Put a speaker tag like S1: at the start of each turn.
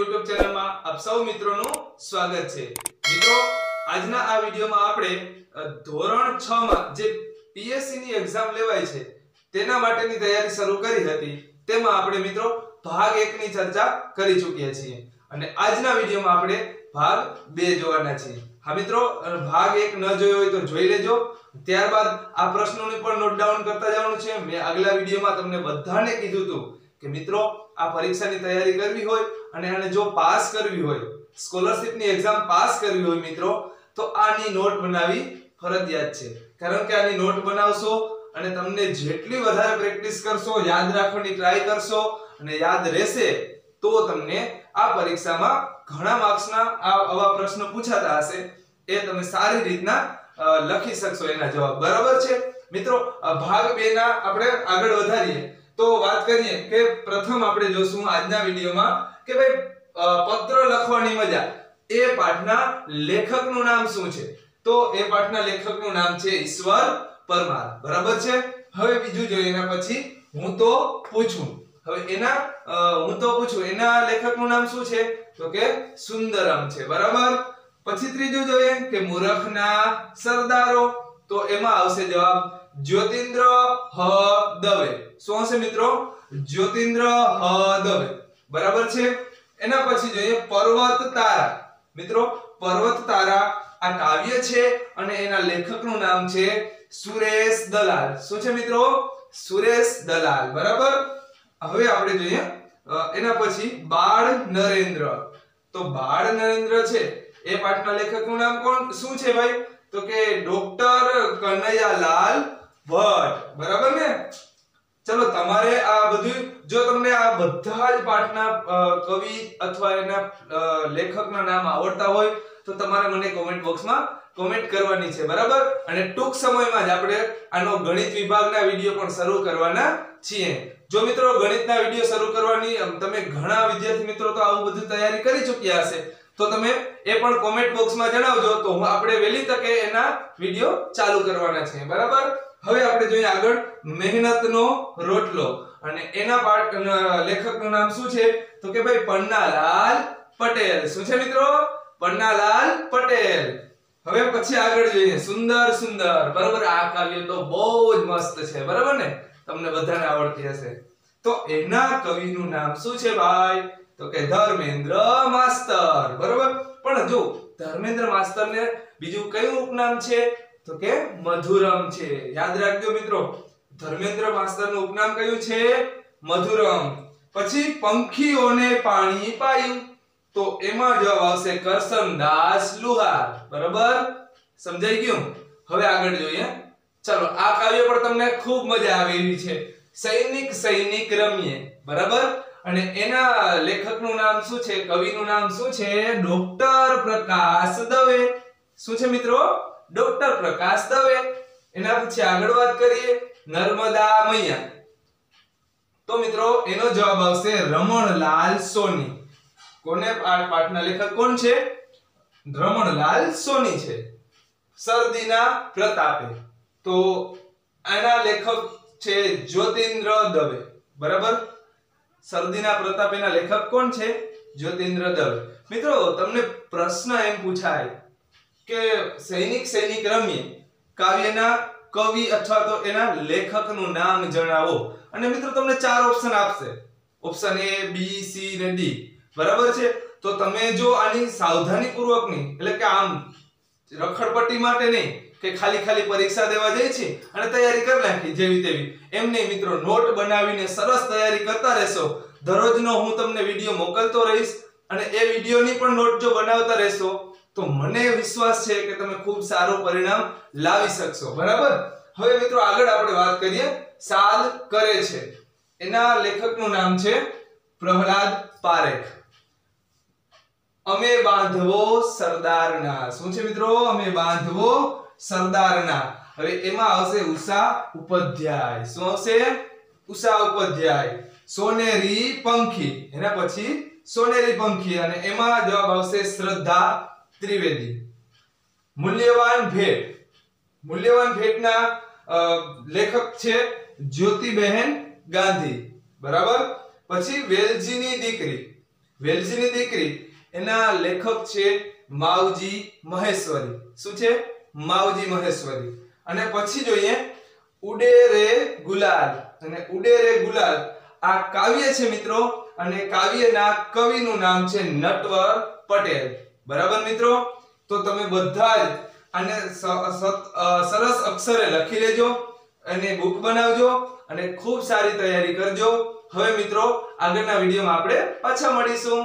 S1: YouTube ચેનલમાં આપ સૌ મિત્રોનું સ્વાગત છે। મિત્રો આજના આ વિડિયોમાં આપણે ધોરણ 6 માં જે PSC ની એક્ઝામ લેવાય છે તેના માટેની તૈયારી શરૂ કરી હતી તેમાં આપણે મિત્રો ભાગ 1 ની ચર્ચા કરી ચૂક્યા છીએ અને આજના વિડિયોમાં આપણે ભાગ 2 જોવાના છીએ। હા મિત્રો ભાગ 1 ન જોયો હોય તો જોઈ લેજો। ત્યારબાદ આ પ્રશ્નોને પણ નોટ ડાઉન કરતા જવાનું છે। મેં આગલા વિડિયોમાં તમને બધાને કીધું હતું કે મિત્રો આ પરીક્ષાની તૈયારી કરવી હોય અને આને જો પાસ કરવી હોય સ્કોલરશિપની એક્ઝામ પાસ કરવી હોય મિત્રો તો આની નોટ બનાવવી ફરજિયાત છે। કારણ કે આની નોટ બનાવશો અને તમને જેટલી વધારે પ્રેક્ટિસ કરશો યાદ રાખવાની ટ્રાય કરશો અને યાદ રહેશે તો તમને આ પરીક્ષામાં ઘણા માર્ક્સના આવા પ્રશ્નો પૂછાતા હશે એ તમે સારી રીતના લખી શકશો એના જવાબ। બરાબર છે મિત્રો ભાગ 2 ના આપણે આગળ વધારીએ તો વાત કરીએ કે પ્રથમ આપણે જોશું આજના વિડિયોમાં કે ભાઈ પત્ર લખવાની મજા એ પાઠના લેખકનું નામ શું છે। તો એ પાઠના લેખકનું નામ છે ઈશ્વર પરમાર। બરાબર છે। હવે બીજું જોઈએ એના પછી હું તો પૂછું। હવે એના લેખકનું નામ શું છે તો કે સુંદરમ છે। બરાબર। પછી ત્રીજું જોઈએ કે મૂર્ખના સરદારો તો એમાં આવશે જવાબ જ્યોતિન્દ્ર હ દવે। શું હશે મિત્રો જ્યોતિન્દ્ર હ દવે। બરાબર છે। એના પછી જોઈએ પર્વત તારા। મિત્રો પર્વત તારા આ કાવ્ય છે અને એના લેખકનું નામ છે સુરેશ દલાલ। શું છે મિત્રો સુરેશ દલાલ। બરાબર। હવે આપણે જોઈએ એના પછી બાળ નરેન્દ્ર। તો બાળ નરેન્દ્ર છે એ પાઠના લેખકનું નામ શું છે ભાઈ તો કે ડોક્ટર કનૈયાલાલ ભટ્ટ। બરાબર ને। ચલો તમારે આ બધું જો તમને આ બધા જ પાઠના કવિ અથવા એના લેખકના નામ આવડતા હોય તો તમારે મને કોમેન્ટ બોક્સમાં કોમેન્ટ કરવાની છે। બરાબર। અને ટૂંક સમયમાં જ આપણે આનો ગણિત વિભાગના વિડિયો પણ શરૂ કરવાના છીએ। જો મિત્રો ગણિતના વિડિયો શરૂ કરવાની તમે ઘણા વિદ્યાર્થી મિત્રો તો આવું બધું તૈયારી કરી ચૂક્યા હશે તો તમે એ પણ કોમેન્ટ બોક્સમાં જણાવજો તો આપણે વહેલી તકે એના વિડિયો ચાલુ કરવાના છે। બરાબર। હવે આપણે જોઈએ આગળ મહેનતનો રોટલો અને એના લેખકનું નામ શું છે તો કે ભાઈ પન્નાલાલ પટેલ। શું છે મિત્રો પન્નાલાલ પટેલ। હવે પછી આગળ જોઈએ સુંદર સુંદર। બરાબર। આ કાવ્ય તો બહુ જ મસ્ત છે। બરાબર ને તમને બધાને આવડતી હશે। તો એના કવિનું નામ શું છે ભાઈ તો કે ધર્મેન્દ્ર માસ્તર। બરાબર। પણ જો ધર્મેન્દ્ર માસ્તરને બીજું કયું ઉપનામ છે તો કે મધુરમ છે। યાદ રાખજો મિત્રો ધર્મેન્દ્ર માસ્તરનું ઉપનામ કયું છે મધુરમ। પછી પંખીઓને પાણી પાયું તો એમાં જવાબ આવશે કરશનદાસ લુહાર। બરાબર સમજાઈ ગયું। હવે આગળ જોઈએ ચલો આ કાવ્ય પર તમને ખૂબ મજા આવે એવી છે સૈનિક સૈનિક રમીએ। બરાબર। અને એના લેખકનું નામ શું છે કવિનું નામ શું છે ડોક્ટર પ્રકાશ દવે। શું છે મિત્રો ડોક્ટર પ્રકાશ દવે। એના પછી આગળ વાત કરીએ નર્મદા મૈયા તો મિત્રો એનો જવાબ આવશે રમણલાલ સોની। કોને પાઠના લેખક કોણ છે રમણલાલ સોની છે। શરદીના પ્રતાપે તો આના લેખક છે જ્યોતિન્દ્ર દવે। બરાબર। શરદીના પ્રતાપેના લેખક કોણ છે જ્યોતિન્દ્ર દવે। મિત્રો તમને પ્રશ્ન એમ પૂછાય કે સૈનિક સૈનિક રમીએ કાવ્યના કવિ અથવા તો એના લેખકનું નામ જણાવો અને મિત્રો તમને 4 ઓપ્શન આપશે ઓપ્શન A B C અને D। બરાબર છે। તો તમે જો આની સાવધાનીપૂર્વકની એટલે કે આમ રખડપટ્ટી માટે નહીં કે ખાલી પરીક્ષા દેવા જઈ છે અને તૈયારી કરી નાખી જેવી તેવી એમ નહીં મિત્રો નોટ બનાવીને સરસ તૈયારી કરતા રહેશો। દરરોજનો હું તમને વિડિયો મોકલતો રહીશ અને એ વિડિયોની પણ નોટ જો બનાવતા રહેશો તો મને વિશ્વાસ છે કે તમે ખૂબ સારું પરિણામ લાવી શકશો। બરાબર। હવે મિત્રો આગળ આપણે વાત કરીએ સાદ કરે છે એના લેખકનું નામ છે પ્રહલાદ પારેખ। અમે બાંધવો સરદારના। શું છે મિત્રો અમે બાંધવો સરદારના। હવે એમાં આવશે ઉષા ઉપાધ્યાય। શું આવશે ઉષા ઉપાધ્યાય। સોનેરી પંખી એના પછી સોનેરી પંખી અને એમાં જવાબ આવશે શ્રદ્ધા ત્રિવેદી। મૂલ્યવાન ભેટ મૂલ્યવાન ભેટના લેખક છે જ્યોતિબહેન ગાંધી। બરાબર। પછી વેલજીની દીકરી વેલજીની દીકરી એના લેખક છે માવજી મહેશ્વરી. શું છે? માવજી મહેશ્વરી. અને પછી જોઈએ ઉડે રે ગુલાલ. અને ઉડે રે ગુલાલ આ કાવ્ય છે મિત્રો, અને કાવ્યના કવિનું નામ છે નટવર પટેલ. બરાબર મિત્રો? તો તમે બધા જ આને સરસ અક્ષરે લખી લેજો અને બુક બનાવજો અને ખૂબ સારી તૈયારી કરજો. હવે મિત્રો આગળના વિડીયોમાં આપણે પાછા મળીશું.